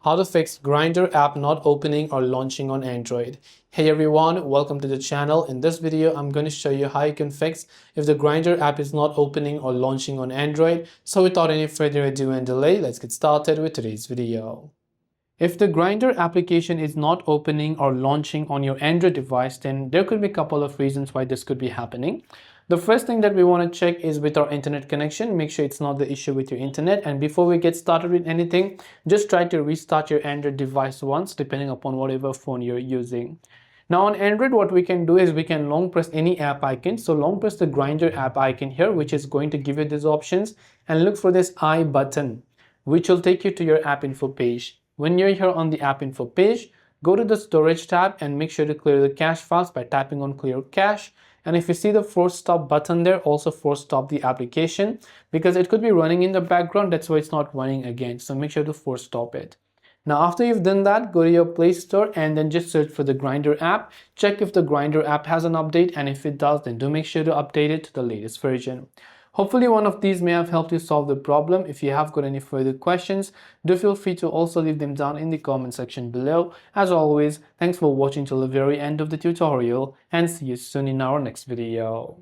How to fix Grindr app not opening or launching on Android. Hey everyone, welcome to the channel. In this video, I'm going to show you how you can fix if the Grindr app is not opening or launching on Android. So without any further ado and delay, let's get started with today's video. If the Grindr application is not opening or launching on your Android device, then there could be a couple of reasons why this could be happening. The first thing that we want to check is with our internet connection. Make sure it's not the issue with your internet. And before we get started with anything, just try to restart your Android device once, depending upon whatever phone you're using. Now on Android, what we can do is we can long press any app icon. So long press the Grindr app icon here, which is going to give you these options, and look for this I button, which will take you to your app info page. When you're here on the app info page, go to the storage tab and make sure to clear the cache files by tapping on clear cache. And if you see the force stop button there, also force stop the application because it could be running in the background. That's why it's not running again. So make sure to force stop it. Now, after you've done that, go to your Play Store and then just search for the Grindr app. Check if the Grindr app has an update, and if it does, then do make sure to update it to the latest version. Hopefully one of these may have helped you solve the problem. If you have got any further questions, do feel free to also leave them down in the comment section below. As always, thanks for watching till the very end of the tutorial, and see you soon in our next video.